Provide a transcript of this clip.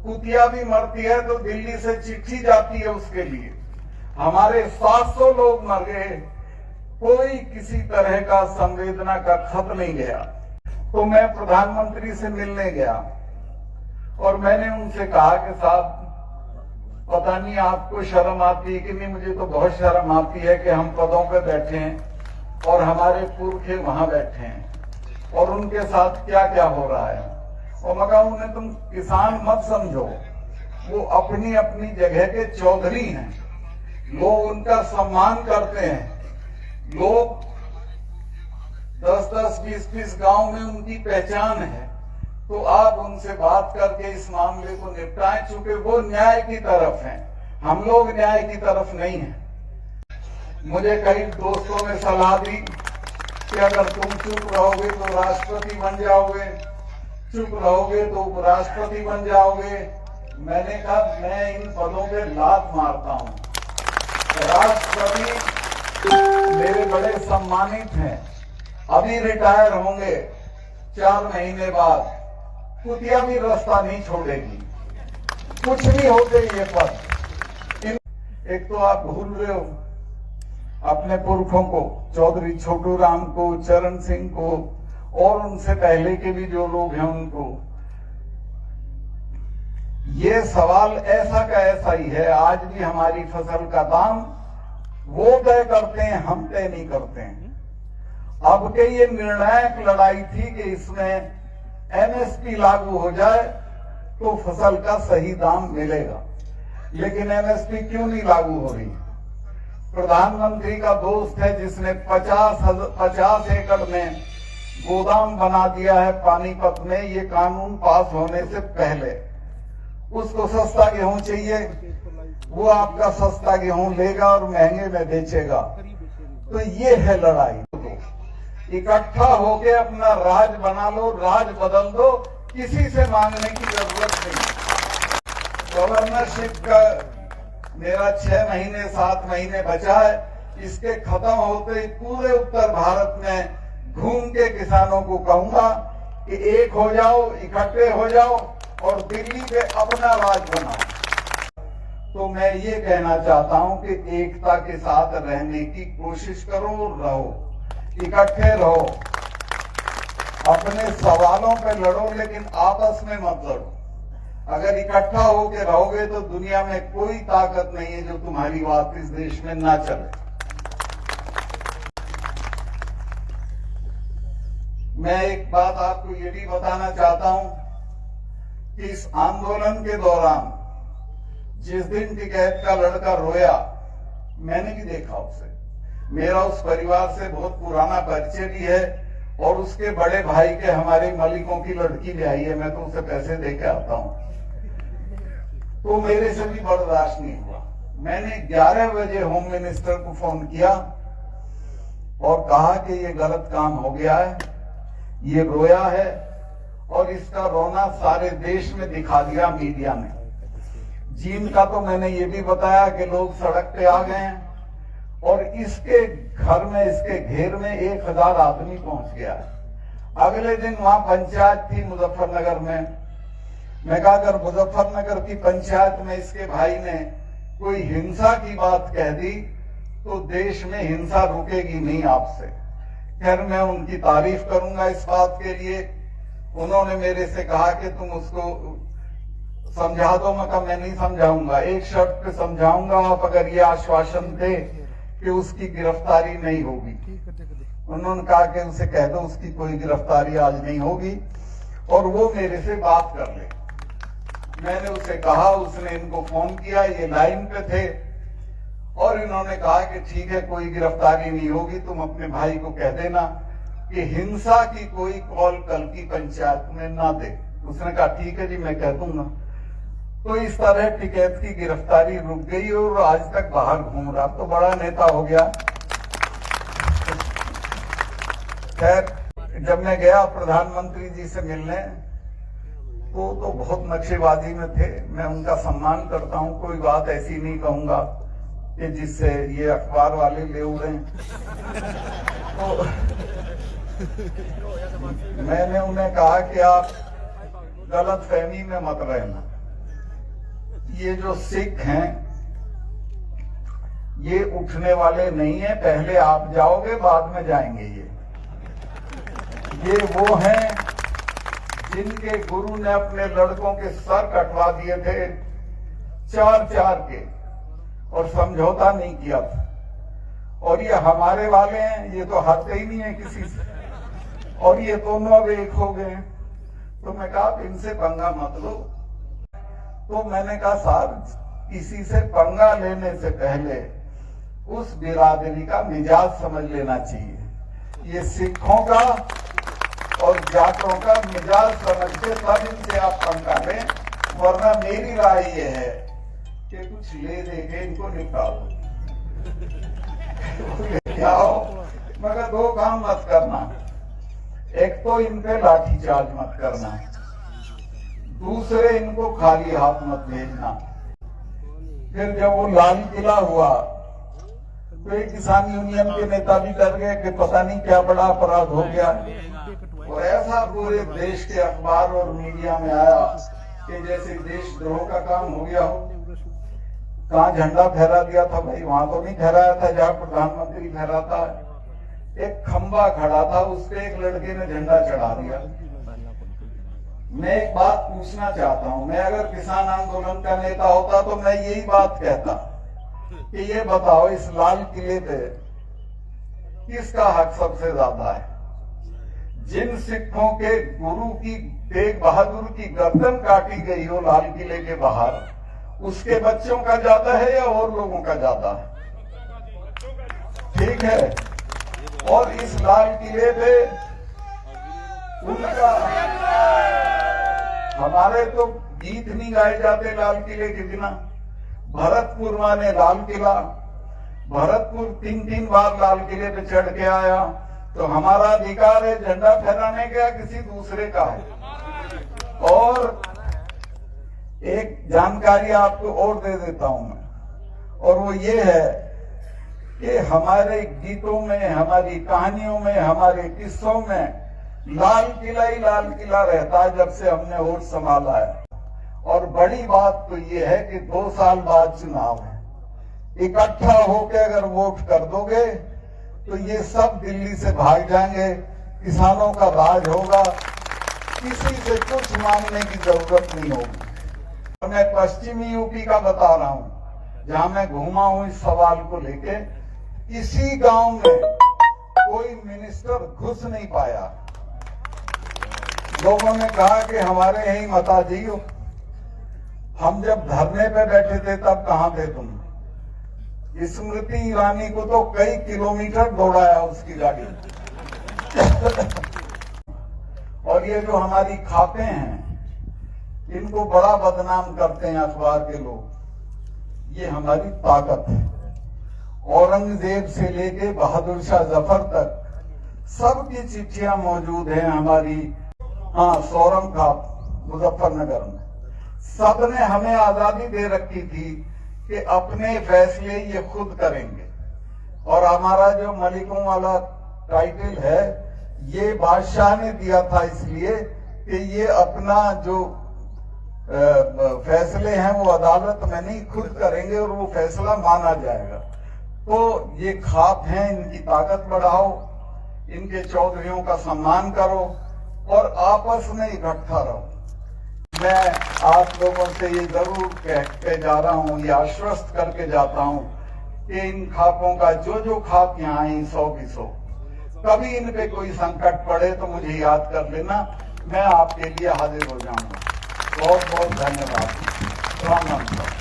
कुतिया भी मरती है तो दिल्ली से चिट्ठी जाती है उसके लिए। हमारे 700 लोग मर गए, कोई किसी तरह का संवेदना का खत नहीं गया। तो मैं प्रधानमंत्री से मिलने गया और मैंने उनसे कहा कि साहब, पता नहीं आपको शर्म आती है कि नहीं, मुझे तो बहुत शर्म आती है कि हम पदों पे बैठे हैं और हमारे पुरखे वहां बैठे हैं और उनके साथ क्या क्या हो रहा है। और मैं कहूं, उन्हें तुम किसान मत समझो, वो अपनी अपनी जगह के चौधरी हैं, लोग उनका सम्मान करते हैं। लोग 10-10, 20-20 गांव में उनकी पहचान है। तो आप उनसे बात करके इस मामले को निपटाएं, चूंकि वो न्याय की तरफ हैं, हम लोग न्याय की तरफ नहीं हैं। मुझे कई दोस्तों ने सलाह दी कि अगर तुम चुप रहोगे तो राष्ट्रपति बन जाओगे, चुप रहोगे तो उपराष्ट्रपति बन जाओगे। मैंने कहा, मैं इन पदों पे लात मारता हूं। राष्ट्रपति मेरे बड़े सम्मानित हैं, अभी रिटायर होंगे 4 महीने बाद। कुतिया भी रास्ता नहीं छोड़ेगी, कुछ भी हो गई ये पद। एक तो आप भूल रहे हो अपने पुरखों को, चौधरी छोटू राम को, चरण सिंह को और उनसे पहले के भी जो लोग हैं उनको। ये सवाल ऐसा का ऐसा ही है। आज भी हमारी फसल का दाम वो तय करते हैं, हम तय नहीं करते हैं। अब के ये निर्णायक लड़ाई थी कि इसमें एमएसपी लागू हो जाए तो फसल का सही दाम मिलेगा, लेकिन एमएसपी क्यों नहीं लागू हो रही? प्रधानमंत्री का दोस्त है जिसने 50 एकड़ में गोदाम बना दिया है पानीपत में, ये कानून पास होने से पहले। उसको सस्ता गेहूं चाहिए, वो आपका सस्ता गेहूं लेगा और महंगे में बेचेगा। तो ये है लड़ाई। इकट्ठा होके अपना राज बना लो, राज बदल दो, किसी से मांगने की जरूरत नहीं। गवर्नरशिप का मेरा 6 महीने 7 महीने बचा है, इसके खत्म होते ही पूरे उत्तर भारत में घूम के किसानों को कहूंगा कि एक हो जाओ, इकट्ठे हो जाओ और दिल्ली पे अपना राज बनाओ। तो मैं ये कहना चाहता हूं कि एकता के साथ रहने की कोशिश करो, रहो, इकट्ठे रहो, अपने सवालों पे लड़ो, लेकिन आपस में मत लड़ो। अगर इकट्ठा होकर रहोगे तो दुनिया में कोई ताकत नहीं है जो तुम्हारी बात इस देश में ना चले। मैं एक बात आपको ये भी बताना चाहता हूं कि इस आंदोलन के दौरान जिस दिन टिकैत का लड़का रोया, मैंने भी देखा उसे। मेरा उस परिवार से बहुत पुराना परिचय भी है और उसके बड़े भाई के हमारे मलिकों की लड़की भी आई है, मैं तो उसे पैसे दे के आता हूं। तो मेरे से भी बर्दाश्त नहीं हुआ। मैंने 11 बजे होम मिनिस्टर को फोन किया और कहा कि ये गलत काम हो गया है, ये रोया है और इसका रोना सारे देश में दिखा दिया मीडिया में। जींद का तो मैंने ये भी बताया कि लोग सड़क पे आ गए हैं और इसके घर में, इसके घेर में 1000 आदमी पहुंच गया है। अगले दिन वहां पंचायत थी मुजफ्फरनगर में। मैं कहा, अगर मुजफ्फरनगर की पंचायत में इसके भाई ने कोई हिंसा की बात कह दी तो देश में हिंसा रुकेगी नहीं आपसे। खैर, मैं उनकी तारीफ करूंगा इस बात के लिए। उन्होंने मेरे से कहा कि तुम उसको समझा दो। मैं नहीं समझाऊंगा, एक शर्त पे समझाऊंगा, आप अगर ये आश्वासन दे कि उसकी गिरफ्तारी नहीं होगी। उन्होंने कहा कि उसे कह दो उसकी कोई गिरफ्तारी आज नहीं होगी और वो मेरे से बात कर ले। मैंने उसे कहा, उसने इनको फोन किया, ये लाइन पे थे और इन्होंने कहा कि ठीक है, कोई गिरफ्तारी नहीं होगी, तुम अपने भाई को कह देना कि हिंसा की कोई कॉल कल की पंचायत में ना दे। उसने कहा ठीक है जी, मैं कह दूंगा। तो इस तरह टिकैत की गिरफ्तारी रुक गई और आज तक बाहर घूम रहा, तो बड़ा नेता हो गया। खैर, जब मैं गया प्रधानमंत्री जी से मिलने तो बहुत नक्शेबाजी में थे। मैं उनका सम्मान करता हूं, कोई बात ऐसी नहीं कहूंगा कि जिससे ये अखबार वाले ले उड़े। तो मैंने उन्हें कहा कि आप गलत फहमी में मत रहना, ये जो सिख हैं ये उठने वाले नहीं है, पहले आप जाओगे बाद में जाएंगे। ये वो हैं जिनके गुरु ने अपने लड़कों के सर कटवा दिए थे 4-4 के और समझौता नहीं किया था। और ये हमारे वाले हैं, ये तो हारते ही नहीं है किसी से, और ये दोनों अब एक हो गए। तो मैं कहा आप इनसे पंगा मत लो। तो मैंने कहा साहब किसी से पंगा लेने से पहले उस बिरादरी का मिजाज समझ लेना चाहिए। ये सिखों का और जाटों का मिजाज समझ के तब इनसे आप पंगा लें, वरना मेरी राय ये है कि कुछ ले दे के इनको निपटा दो। लेके आओ, मगर 2 काम मत करना। एक तो इन पे लाठीचार्ज मत करना, दूसरे इनको खाली हाथ मत भेजना। फिर जब वो लाल किला हुआ तो एक किसान यूनियन के नेता भी डर गए कि पता नहीं क्या बड़ा अपराध हो गया, और ऐसा पूरे देश के अखबार और मीडिया में आया कि जैसे देशद्रोह का काम हो गया हो। कहाँ झंडा फहरा दिया था भाई, वहां तो नहीं फहराया था जहाँ प्रधानमंत्री फहराता है। एक खंबा खड़ा था, उस पे एक लड़के ने झंडा चढ़ा दिया। मैं एक बात पूछना चाहता हूं, मैं अगर किसान आंदोलन का नेता होता तो मैं यही बात कहता कि ये बताओ इस लाल किले पे किसका हक सबसे ज्यादा है। जिन सिखों के गुरु की तेग बहादुर की गर्दन काटी गई हो लाल किले के बाहर, उसके बच्चों का ज्यादा है या और लोगों का ज्यादा है? ठीक है। और इस लाल किले पे उनका, हमारे तो गीत नहीं गाए जाते लाल किले के बिना। भरतपुर माने लाल किला, भरतपुर 3-3 बार लाल किले पे चढ़ के आया, तो हमारा अधिकार है झंडा फहराने का, किसी दूसरे का है। और एक जानकारी आपको और दे देता हूं मैं, और वो ये है कि हमारे गीतों में, हमारी कहानियों में, हमारे किस्सों में लाल किला ही लाल किला रहता है जब से हमने वोट संभाला है। और बड़ी बात तो ये है कि 2 साल बाद चुनाव है। इकट्ठा होकर अगर वोट कर दोगे तो ये सब दिल्ली से भाग जाएंगे, किसानों का राज होगा, किसी से कुछ मांगने की जरूरत नहीं होगी। मैं पश्चिमी यूपी का बता रहा हूं, जहां मैं घूमा हूं इस सवाल को लेके। इसी गांव में कोई मिनिस्टर घुस नहीं पाया। लोगों ने कहा कि हमारे यही मताजी हो। हम जब धरने पे बैठे थे तब कहां थे तुम? स्मृति ईरानी को तो कई किलोमीटर दौड़ाया उसकी गाड़ी। और ये जो हमारी खापें हैं, इनको बड़ा बदनाम करते हैं अखबार के लोग। ये हमारी ताकत है। औरंगजेब से लेके बहादुर शाह जफर तक सबकी चिट्ठियां मौजूद हैं हमारी। हाँ, सौरम खाप मुजफ्फरनगर में सबने हमें आजादी दे रखी थी कि अपने फैसले ये खुद करेंगे। और हमारा जो मलिकों वाला टाइटल है, ये बादशाह ने दिया था इसलिए कि ये अपना जो फैसले हैं वो अदालत में नहीं खुद करेंगे और वो फैसला माना जाएगा। तो ये खाप हैं, इनकी ताकत बढ़ाओ, इनके चौधरियों का सम्मान करो और आपस में इकट्ठा रहो। मैं आप लोगों से ये जरूर कह के जा रहा हूं, ये आश्वस्त करके जाता हूं कि इन खापों का जो खाप यहाँ आई 100 की 100, कभी इन पे कोई संकट पड़े तो मुझे याद कर लेना, मैं आपके लिए हाजिर हो जाऊंगा। बहुत बहुत धन्यवाद। राम राम।